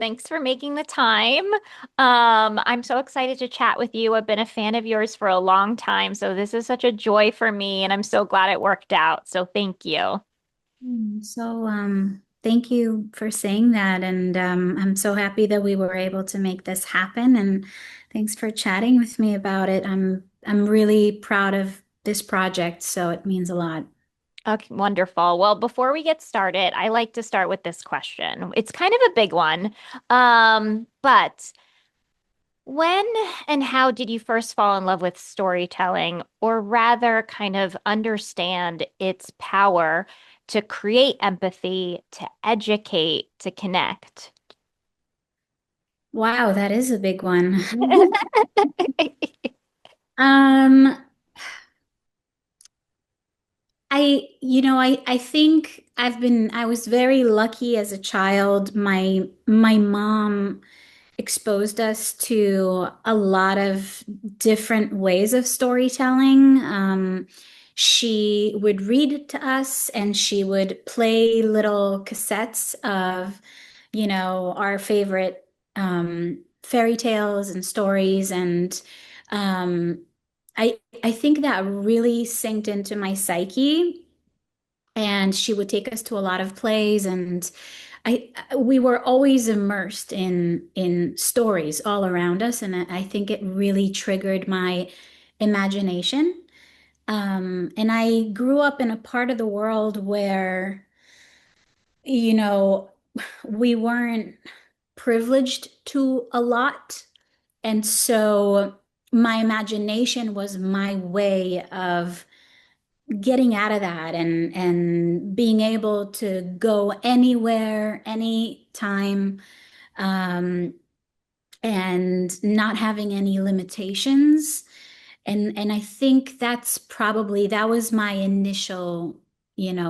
Thanks for making the time. I'm so excited to chat with you. I've been a fan of yours for a long time, so this is such a joy for me, and I'm so glad it worked out. So thank you. Thank you for saying that. And I'm so happy that we were able to make this happen. And thanks for chatting with me about it. I'm really proud of this project, so it means a lot. Okay, wonderful. Well, before we get started, I like to start with this question. It's kind of a big one. But when and how did you first fall in love with storytelling, or rather, kind of understand its power to create empathy, to educate, to connect? Wow, that is a big one. Um, I think I was very lucky as a child. My mom exposed us to a lot of different ways of storytelling. She would read to us and she would play little cassettes of, our favorite fairy tales and stories. And um, I think that really sinked into my psyche. And she would take us to a lot of plays, and we were always immersed in stories all around us, and I think it really triggered my imagination. And I grew up in a part of the world where, you know, we weren't privileged to a lot, and so my imagination was my way of getting out of that and being able to go anywhere, anytime, um, and not having any limitations. And I think that was my initial,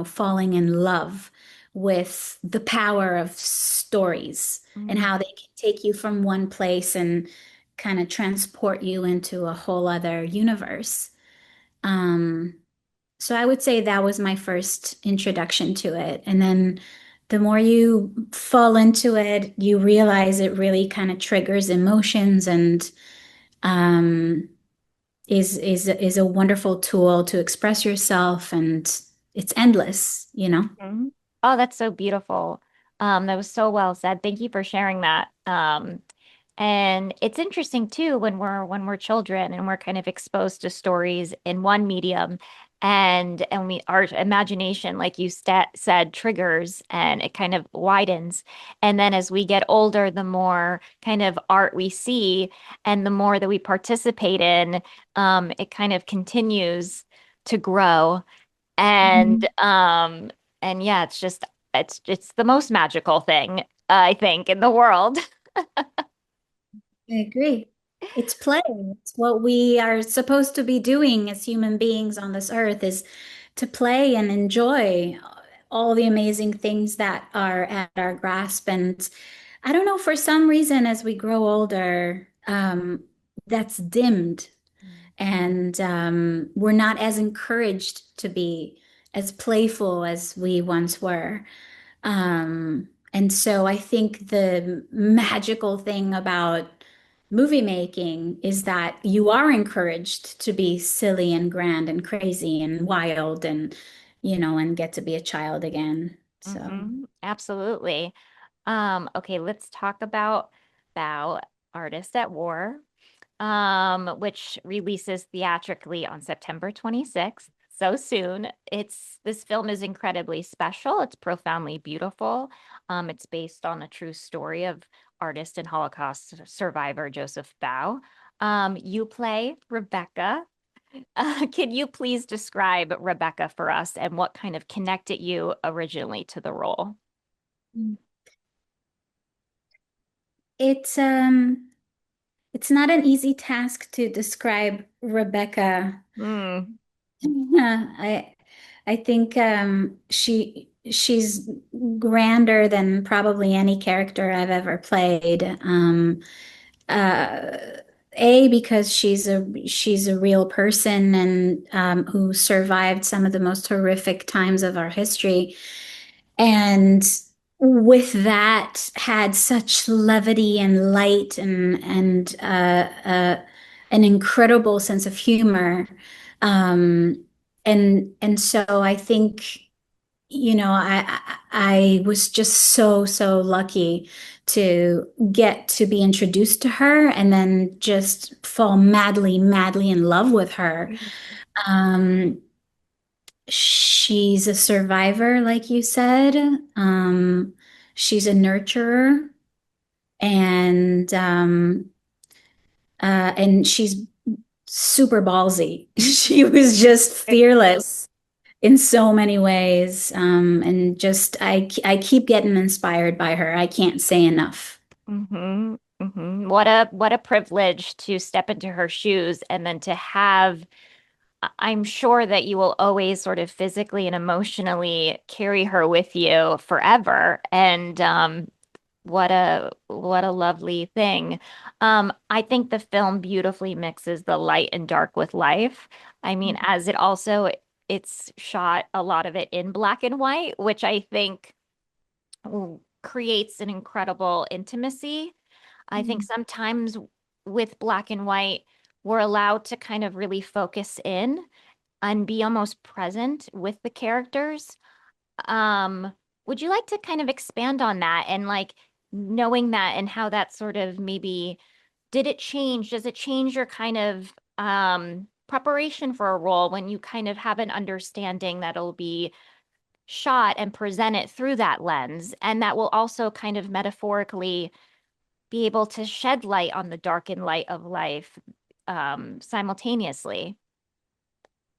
falling in love with the power of stories and Mm, how they can take you from one place and kind of transport you into a whole other universe. Um, so I would say that was my first introduction to it. And then the more you fall into it, you realize it really kind of triggers emotions and um, is a wonderful tool to express yourself, and it's endless. mhm. Oh, that's so beautiful. That was so well said. Thank you for sharing that. And it's interesting too when we're children and we're kind of exposed to stories in one medium and we our imagination, like you said, triggers and it kind of widens. And then as we get older, the more kind of art we see and the more that we participate in, it kind of continues to grow. And Mhm. and yeah, it's the most magical thing, I think, in the world. I agree. It's play. It's what we are supposed to be doing as human beings on this earth is to play and enjoy all the amazing things that are at our grasp. And I don't know, for some reason, as we grow older, that's dimmed and we're not as encouraged to be as playful as we once were. And so I think the magical thing about movie making is that you are encouraged to be silly and grand and crazy and wild and, and get to be a child again. So, Absolutely. Okay, let's talk about BAU, Artist at War, which releases theatrically on September 26th. So soon. This film is incredibly special. It's profoundly beautiful. It's based on a true story of artist and Holocaust survivor Joseph Bau. You play Rebecca. Can you please describe Rebecca for us and what kind of connected you originally to the role? it's um it's not an easy task to describe Rebecca. Mm, I think she's grander than probably any character I've ever played. Uh, because she's a real person and who survived some of the most horrific times of our history, and with that had such levity and light and an incredible sense of humor. And so I think, I was just so lucky to get to be introduced to her and then just fall madly in love with her. Um, she's a survivor, like you said. She's a nurturer, and and she's super ballsy. She was just fearless in so many ways. And just I keep getting inspired by her. I can't say enough. Hmm. Hmm. What a privilege to step into her shoes and then to have I'm sure that you will always sort of physically and emotionally carry her with you forever. And what a lovely thing. I think the film beautifully mixes the light and dark with life. I mean, as it also it's shot a lot of it in black and white, which I think creates an incredible intimacy. I think sometimes with black and white, we're allowed to kind of really focus in and be almost present with the characters. Um, would you like to kind of expand on that and like knowing that and how that sort of maybe did it change? Does it change your kind of preparation for a role when you kind of have an understanding that it'll be shot and present it through that lens and that will also kind of metaphorically be able to shed light on the dark and light of life simultaneously?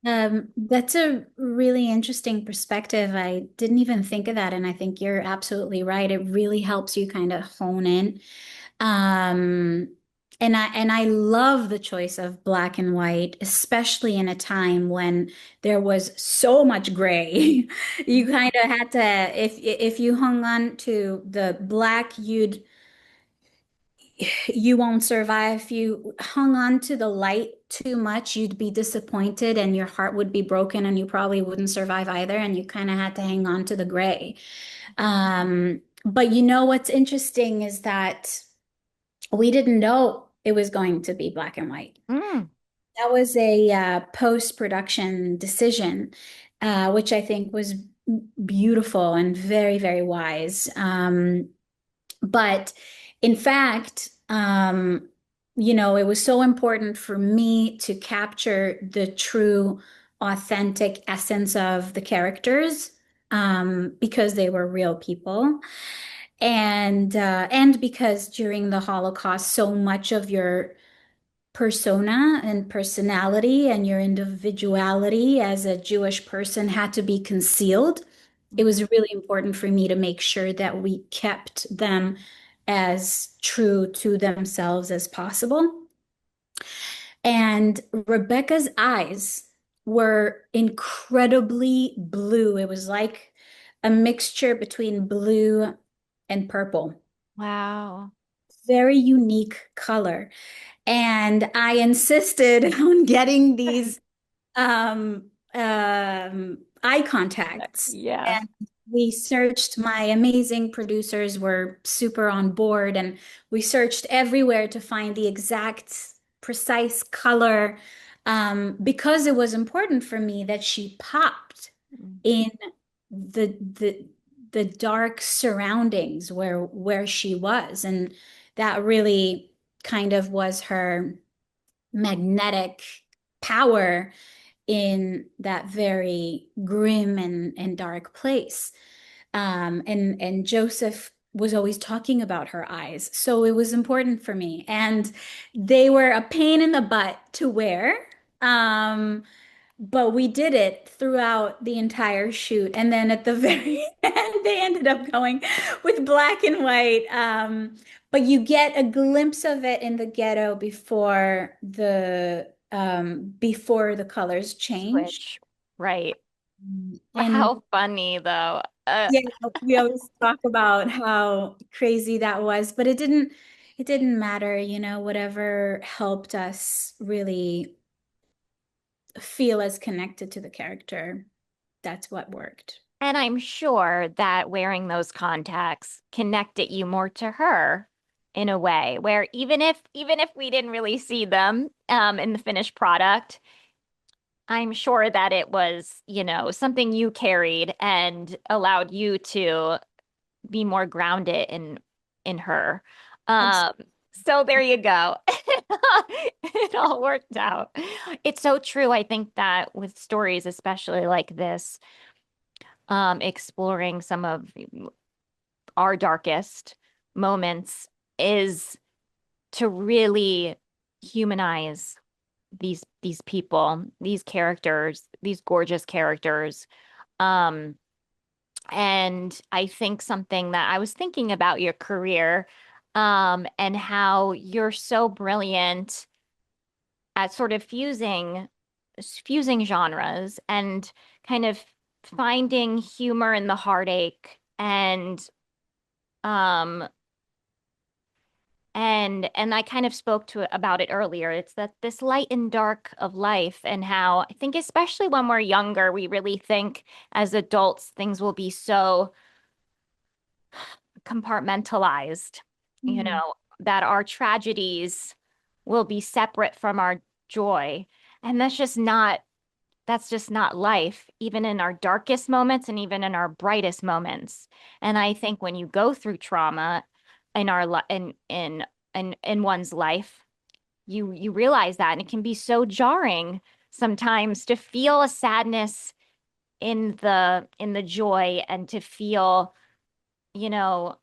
That's a really interesting perspective. I didn't even think of that, and I think you're absolutely right. It really helps you kind of hone in. Um, and I love the choice of black and white, especially in a time when there was so much gray. You kind of had to, if you hung on to the black, you won't survive. If you hung on to the light too much, you'd be disappointed and your heart would be broken and you probably wouldn't survive either. And you kind of had to hang on to the gray. But what's interesting is that we didn't know it was going to be black and white. Mm, That was a post-production decision, which I think was beautiful and very wise. But in fact, it was so important for me to capture the true, authentic essence of the characters, because they were real people. And because during the Holocaust, so much of your persona and personality and your individuality as a Jewish person had to be concealed. It mhm. was really important for me to make sure that we kept them as true to themselves as possible. And Rebecca's eyes were incredibly blue. It was like a mixture between blue and purple. Wow. Very unique color. And I insisted on getting these eye contacts. Yeah. And we searched, my amazing producers were super on board, and we searched everywhere to find the exact precise color, because it was important for me that she popped Mm. in the dark surroundings where she was. And that really kind of was her magnetic power in that very grim and dark place. And Joseph was always talking about her eyes. So it was important for me. And they were a pain in the butt to wear. But we did it throughout the entire shoot. And then at the very end, they ended up going with black and white. But you get a glimpse of it in the ghetto before the colors change. Switch. Right. And How funny though. yeah, we always talk about how crazy that was, but it didn't matter, whatever helped us really feel as connected to the character. That's what worked. And I'm sure that wearing those contacts connected you more to her in a way where even if we didn't really see them in the finished product, I'm sure that it was, something you carried and allowed you to be more grounded in her. Abs- Um, so there you go. It all worked out. It's so true. I think that with stories, especially like this, exploring some of our darkest moments is to really humanize these people, these characters, these gorgeous characters. Um, and I think something that I was thinking about your career, and how you're so brilliant at sort of fusing genres and kind of finding humor in the heartache um and I kind of spoke to it about it earlier. It's that this light and dark of life and how I think especially when we're younger, we really think as adults things will be so compartmentalized, Mm, that our tragedies will be separate from our joy. And that's just not life, even in our darkest moments and even in our brightest moments. And I think when you go through trauma in our li in one's life, you realize that, and it can be so jarring sometimes to feel a sadness in the joy and to feel, you know,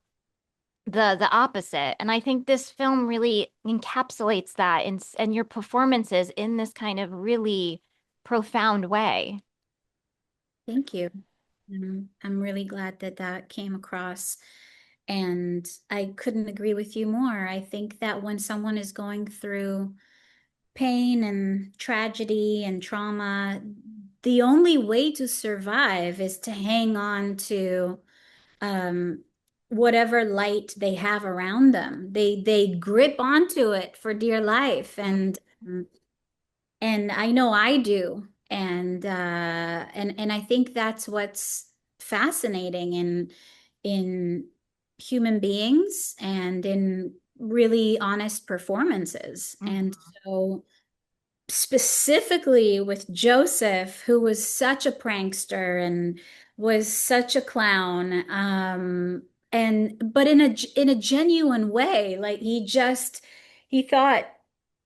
the opposite. And I think this film really encapsulates that and your performances in this kind of really profound way. thank you. I'm really glad that that came across. And I couldn't agree with you more. I think that when someone is going through pain and tragedy and trauma, the only way to survive is to hang on to um, whatever light they have around them. They grip onto it for dear life, and I know I do, and I think that's what's fascinating in human beings and in really honest performances. And Mhm. so specifically with Joseph, who was such a prankster and was such a clown, and but in a genuine way, like he thought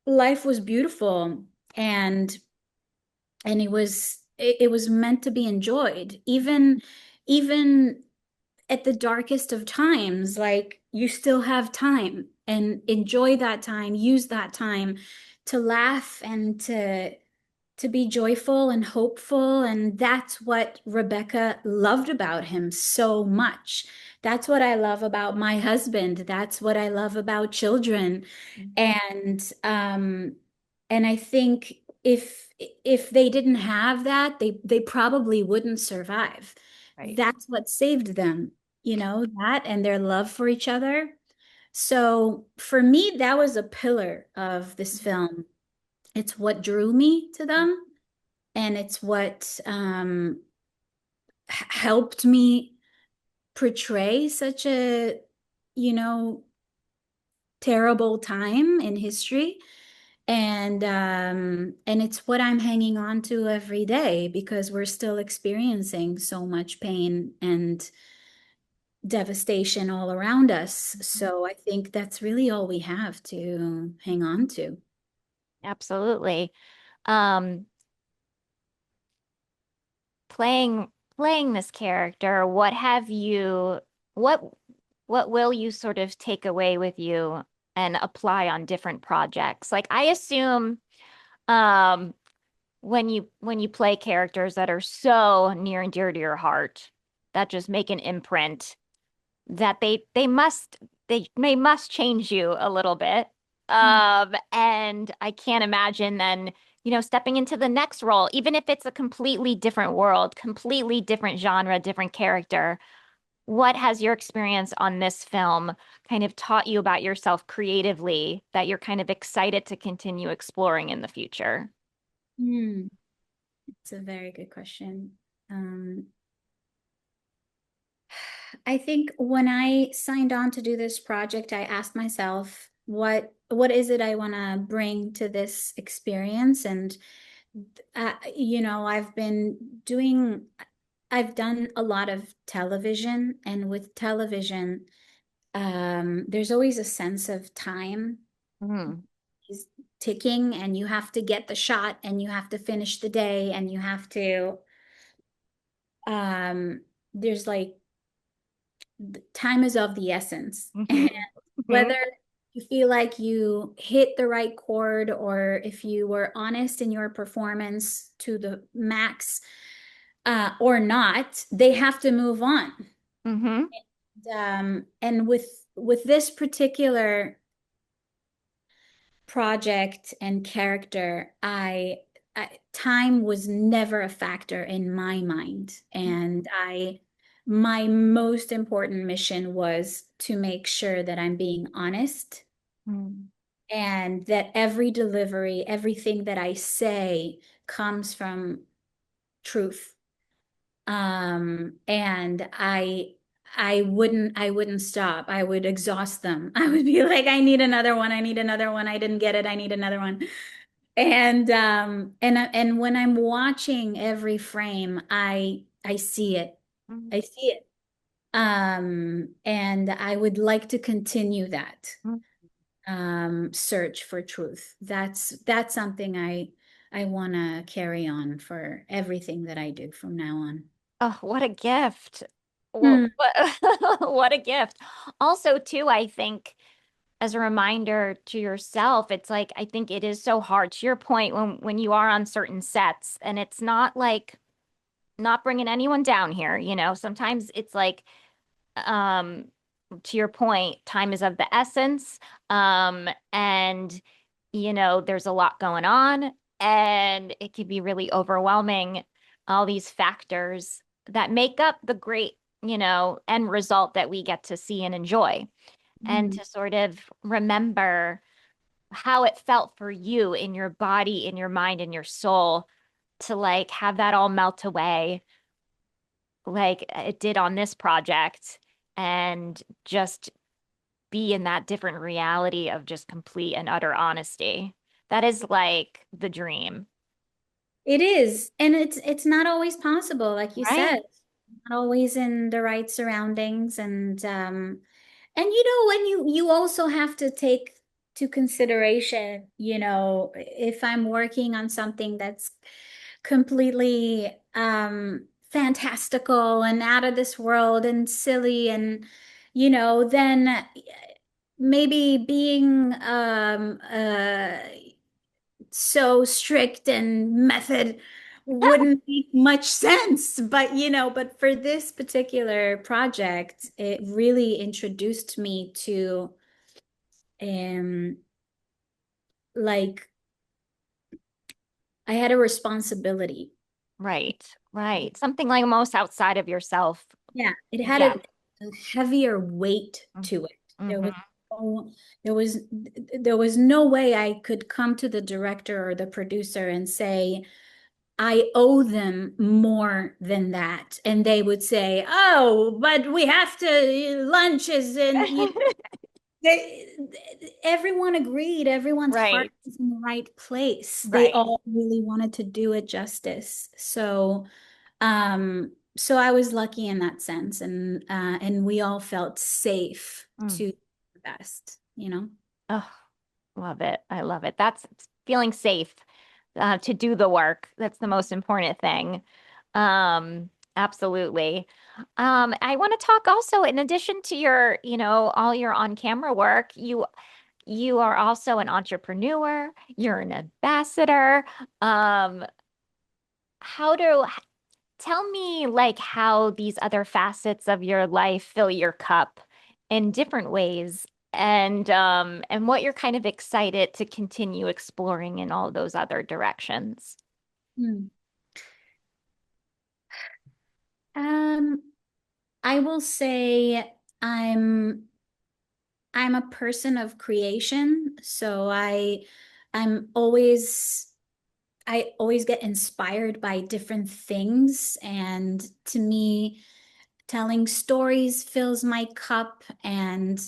life was beautiful and it was meant to be enjoyed, even at the darkest of times, like you still have time and enjoy that time, use that time to laugh and to be joyful and hopeful. And that's what Rebecca loved about him so much. That's what I love about my husband. That's what I love about children. And and I think if they didn't have that, they probably wouldn't survive. Right. That's what saved them, that and their love for each other. So for me, that was a pillar of this film. It's what drew me to them, and it's what helped me portray such a, you know, terrible time in history. And it's what I'm hanging on to every day because we're still experiencing so much pain and devastation all around us. So I think that's really all we have to hang on to. Absolutely. Um, playing this character, what what will you sort of take away with you and apply on different projects? Like I assume um when you play characters that are so near and dear to your heart, that just make an imprint, that they must change you a little bit. And I can't imagine then, stepping into the next role, even if it's a completely different world, completely different genre, different character. What has your experience on this film kind of taught you about yourself creatively that you're kind of excited to continue exploring in the future? Hmm. It's a very good question. Um, I think when I signed on to do this project, I asked myself, what is it I want to bring to this experience? And I've been doing, I've done a lot of television, and with television, there's always a sense of time Mm, is ticking, and you have to get the shot, and you have to finish the day, and you have to, there's like time is of the essence. mhm, And mhm, whether you feel like you hit the right chord or if you were honest in your performance to the max or not, they have to move on. mhm, And with this particular project and character, time was never a factor in my mind. And my most important mission was to make sure that I'm being honest mm, and that every delivery, everything that I say comes from truth. And I wouldn't stop. I would exhaust them. I would be like, I need another one. I need another one. I didn't get it. I need another one. And when I'm watching every frame, I see it. mm, I see it. And I would like to continue that mm. search for truth. That's something I want to carry on for everything that I do from now on. Oh, what a gift. Hmm. What a gift. Also, too, I think as a reminder to yourself, it's like I think it is so hard to your point when you are on certain sets and it's not like not bringing anyone down here, sometimes it's like um to your point, time is of the essence. And there's a lot going on and it can be really overwhelming, all these factors that make up the great, end result that we get to see and enjoy. And Hmm. to sort of remember how it felt for you in your body, in your mind, in your soul to like have that all melt away like it did on this project and just be in that different reality of just complete and utter honesty. That is like the dream, It is, and it's not always possible, like you right? said, not always in the right surroundings, and when you also have to take to consideration, if I'm working on something that's completely fantastical and out of this world and silly and then maybe being so strict and method wouldn't make much sense. But for this particular project, it really introduced me to um like I had a responsibility. Right, right. Something like most outside of yourself. Yeah, it had Yeah. a heavier weight to it. There was Mm-hmm. no, there was there was no way I could come to the director or the producer and say, I owe them more than that. And they would say, oh, but we have to, lunch is in, they, everyone agreed. Everyone's heart Right, was in the right place. They right. all really wanted to do it justice. So I was lucky in that sense. And we all felt safe Mm. to do the best. Oh, love it. I love it. That's feeling safe to do the work. That's the most important thing. Absolutely. I want to talk also, in addition to your, all your on-camera work, you are also an entrepreneur, you're an ambassador. Um, how do Tell me like how these other facets of your life fill your cup in different ways and what you're kind of excited to continue exploring in all those other directions. Hmm. Um, I will say I'm a person of creation, so I'm I always get inspired by different things, and to me telling stories fills my cup, and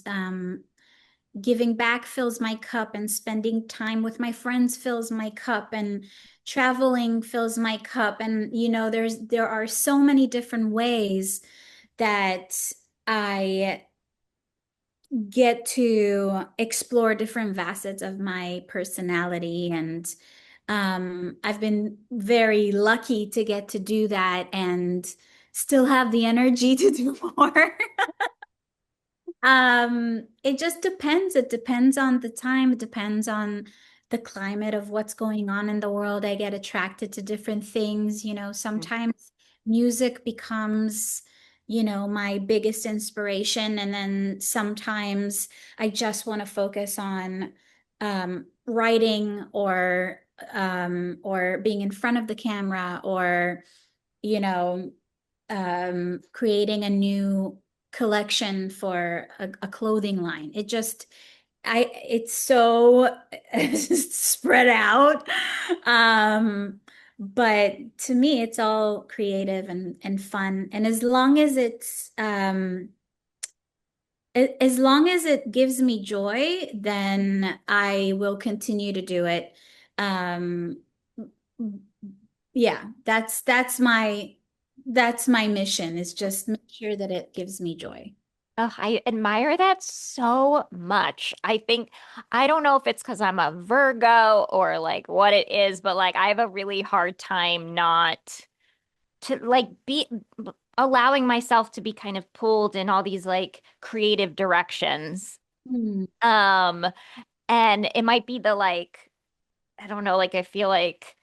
giving back fills my cup, and spending time with my friends fills my cup, and traveling fills my cup. And there are so many different ways that I get to explore different facets of my personality. And I've been very lucky to get to do that and still have the energy to do more. It just depends. It depends on the time. It depends on the climate of what's going on in the world. I get attracted to different things. Sometimes music becomes, my biggest inspiration. And then sometimes I just want to focus on writing, or being in front of the camera, or, you know, creating a new collection for a clothing line. It's so spread out. But to me, it's all creative and fun. And as long as it gives me joy, then I will continue to do it. Um, yeah, that's my mission, is just make sure that it gives me joy. Oh, I admire that so much. I don't know if it's because I'm a Virgo or like what it is, but like I have a really hard time not to like be allowing myself to be kind of pulled in all these like creative directions. Hmm. Um, and it might be the like, I don't know, like I feel like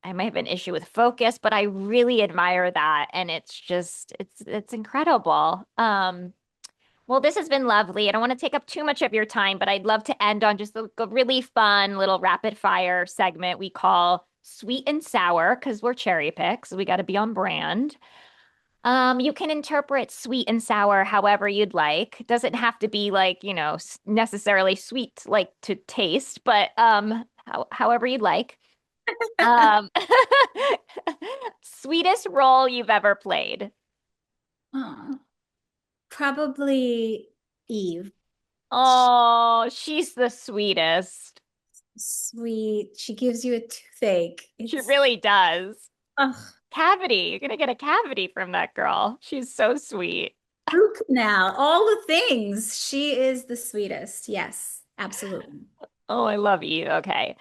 I might have an issue with focus, but I really admire that. And it's just, it's incredible. Well, this has been lovely. I don't want to take up too much of your time, but I'd love to end on just a really fun little rapid fire segment we call sweet and sour because we're cherry picks. We got to be on brand. You can interpret sweet and sour however you'd like. Doesn't have to be like, necessarily sweet like to taste, but however you'd like. Um, sweetest role you've ever played. Aw, probably Eve. Oh, she's the sweetest. Sweet. She gives you a toothache. She It's really does. ugh, Cavity. You're gonna get a cavity from that girl. She's so sweet. root canal, all the things. She is the sweetest. Yes, absolutely. Oh, I love you. Okay.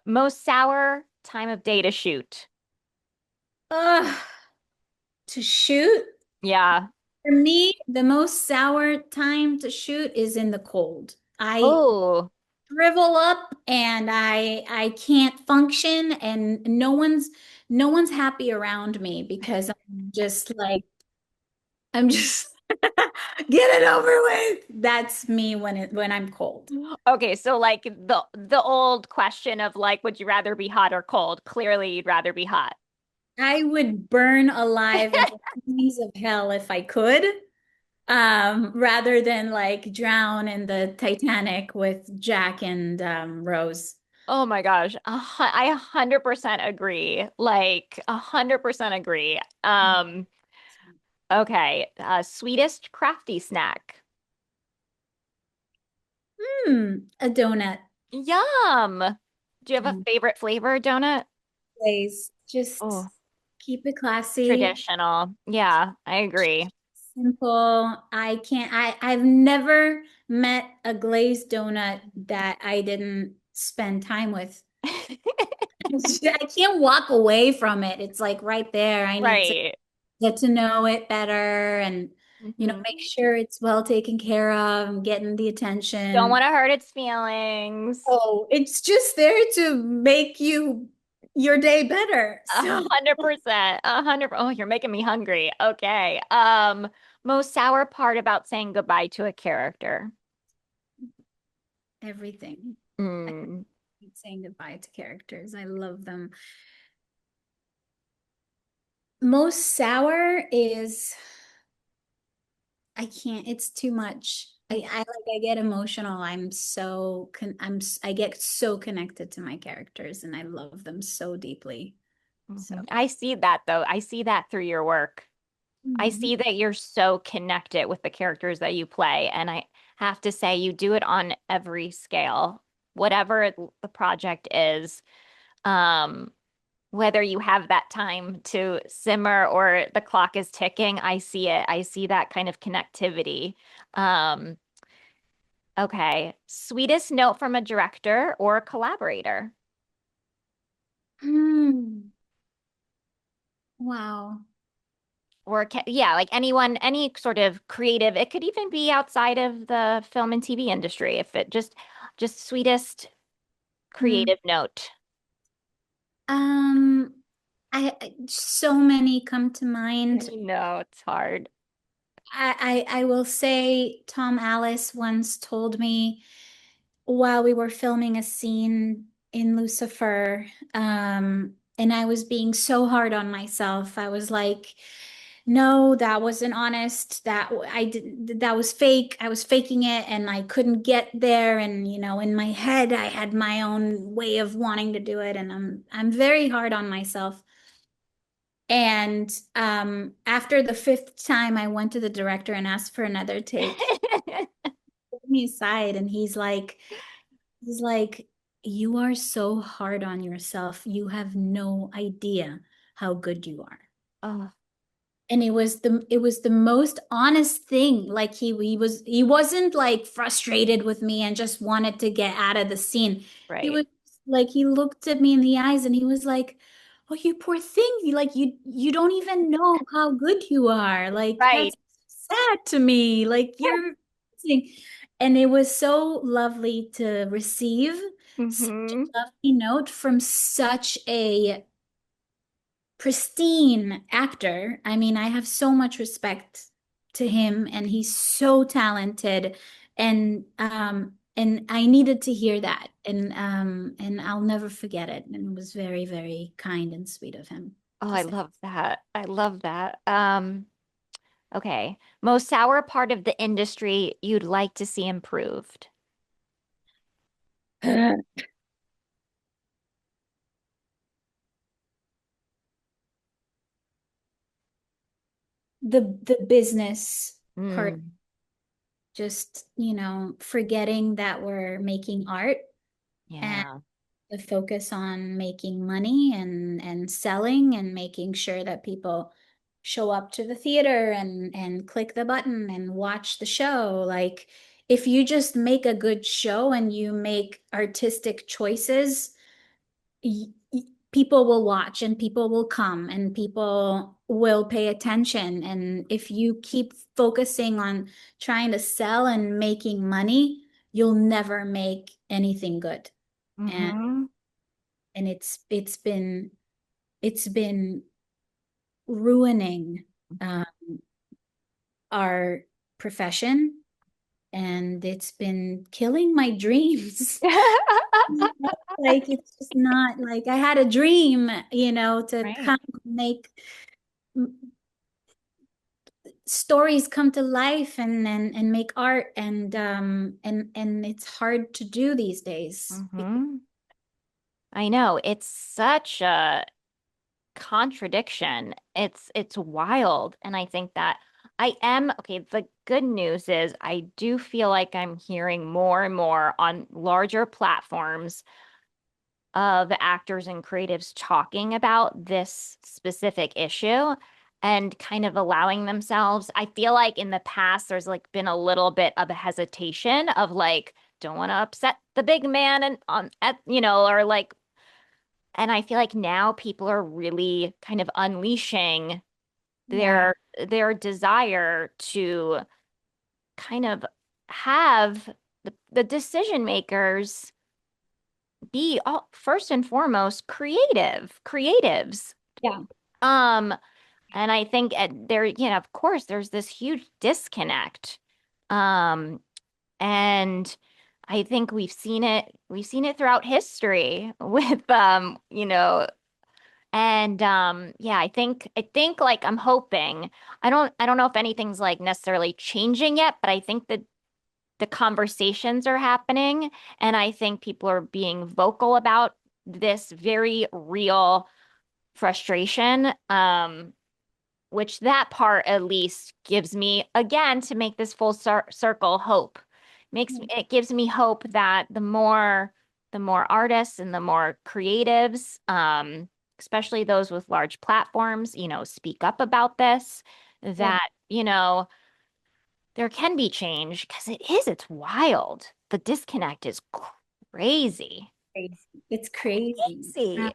Most sour time of day to shoot. Ugh, to shoot. Yeah. For me, the most sour time to shoot is in the cold. I Oh, shrivel up, and I can't function, and no one's happy around me, because I'm just get it over with. That's me when I'm cold. okay. So like the old question of like, would you rather be hot or cold? Clearly, you'd rather be hot. I would burn alive in the flames of hell if I could, rather than like drown in the Titanic with Jack and Rose. Oh my gosh. I 100% agree. Like 100% agree. Okay. Sweetest crafty snack. A donut. Yum. Do you have a Mm, favorite flavor donut? Please, just Oh, keep it classy, traditional. Yeah, I agree. simple. I've never met a glazed donut that I didn't spend time with. I can't walk away from it. It's like right there. I need to Right. get to know it better, and Hmm. make sure it's well taken care of. I'm getting the Don't attention. want to hurt its feelings. Oh, it's just there to make your day better. A So 100%. 100. Oh, you're making me hungry. Okay. Most sour part about saying goodbye to a character. everything. I Mm. hate saying goodbye to characters. I love them. Most sour is I can't. It's too much. I get emotional. I get so connected to my characters, and I love them so deeply. So Mhm. I see that though. I see that through your work. I Mhm. see that you're so connected with the characters that you play, and I have to say you do it on every scale, whatever the project is. Um, whether you have that time to simmer or the clock is ticking, I see it. I see that kind of connectivity. Um, okay. Sweetest note from a director or a collaborator? Hmm. Wow. Or yeah, like anyone, any sort of creative. It could even be outside of the film and TV industry. If it just sweetest Hmm. creative note. Um, so many come to I mind. know it's hard. I will say Tom Alice once told me while we were filming a scene in Lucifer, and I was being so hard on myself. I was like, no, that wasn't honest. I did that was fake. I was faking it and I couldn't get there. And in my head, I had my own way of wanting to do it. And I'm very hard on myself. And after the fifth time, I went to the director and asked for another take. He pulled me aside and he's like, you are so hard on yourself. You have no idea how good you are. Oh, And it was the most honest thing. Like he wasn't like frustrated with me and just wanted to get out of the scene. He right. was like he looked at me in the eyes and he was like, "Oh, you poor thing. You don't even know how good you are. Like Right. that's sad to me. Like you're amazing." And it was so lovely to receive such Hmm. a lovely note from such a pristine actor. I mean, I have so much respect to him and he's so talented and I needed to hear that and I'll never forget it. And it was very, very kind and sweet of him Oh, to I say. love that. I love that. Okay. Most sour part of the industry you'd like to see improved. The business part, Mm, just, forgetting that we're making art and yeah. the focus on making money and selling and making sure that people show up to the theater and click the button and watch the show. Like if you just make a good show and you make artistic choices, y people will watch and people will come and people will pay attention. And if you keep focusing on trying to sell and making money, you'll never make anything good. And Hmm. and it's been ruining our profession and it's been killing my dreams. Like it's just not like I had a dream, to Right. come make stories come to life and make art and it's hard to do these days. Hmm. I know. It's such a contradiction. It's wild. And I think that I am okay. The good news is I do feel like I'm hearing more and more on larger platforms of actors and creatives talking about this specific issue and kind of allowing themselves. I feel like in the past there's like been a little bit of a hesitation of like don't want to upset the big man and on at or like, and I feel like now people are really kind of unleashing Yeah. their desire to kind of have the decision makers be all first and foremost creatives. Yeah. Um, and I think there, of course, there's this huge disconnect. Um, and I think we've seen it throughout history with and yeah, I think like I'm hoping. I don't know if anything's like necessarily changing yet, but I think that the conversations are happening and I think people are being vocal about this very real frustration. which that part at least gives me, again, to make this full circle, hope. It gives me hope that the more artists and the more creatives, especially those with large platforms, speak up about this, Yeah. that, there can be change because it's wild. The disconnect is crazy. Crazy. It's crazy. Crazy.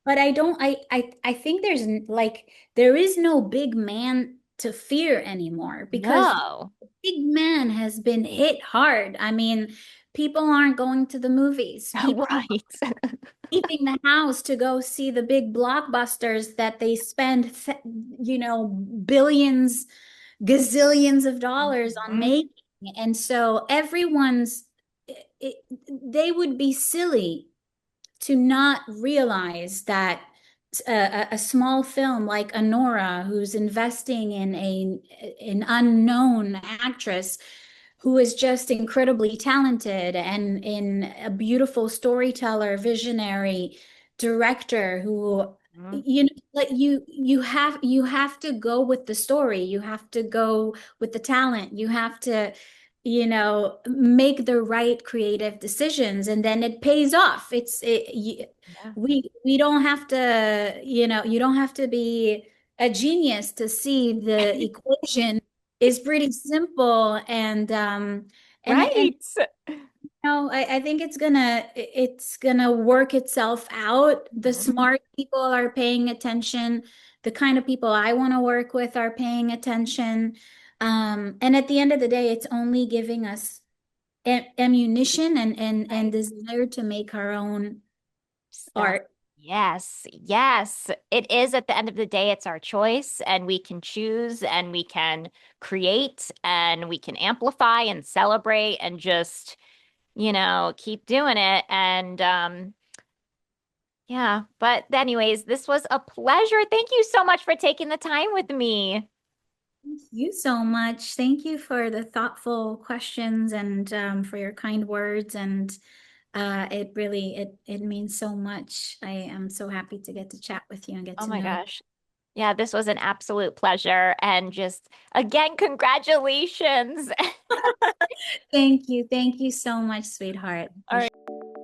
But I think like there is no big man to fear anymore because No. big man has been hit hard. I mean, people aren't going to the movies. People Right. leaving the house to go see the big blockbusters that they spend, billions, gazillions of dollars on Mhm. making. And so it, they would be silly to not realize that a small film like Honora, who's investing in an unknown actress who is just incredibly talented and in a beautiful storyteller, visionary director who Mhm. like you have to go with the story, you have to go with the talent, you have to make the right creative decisions, and then it pays off. Yeah. We don't have to, you don't have to be a genius to see the equation is pretty simple, and Right. no, I think it's gonna work itself out. The Mhm. smart people are paying attention. The kind of people I want to work with are paying attention. And at the end of the day, it's only giving us ammunition and Right. desire to make our own Stuff. art. Yes. Yes. It is at the end of the day, it's our choice, and we can choose and we can create and we can amplify and celebrate and just, keep doing it. And yeah, but anyways, this was a pleasure. Thank you so much for taking the time with me. Thank you so much. Thank you for the thoughtful questions and for your kind words. And it really it means so much. I am so happy to get to chat with you and get Oh to my know you. gosh. Yeah, this was an absolute pleasure. And just again, congratulations. Thank you. Thank you so much, sweetheart. All Appreciate right.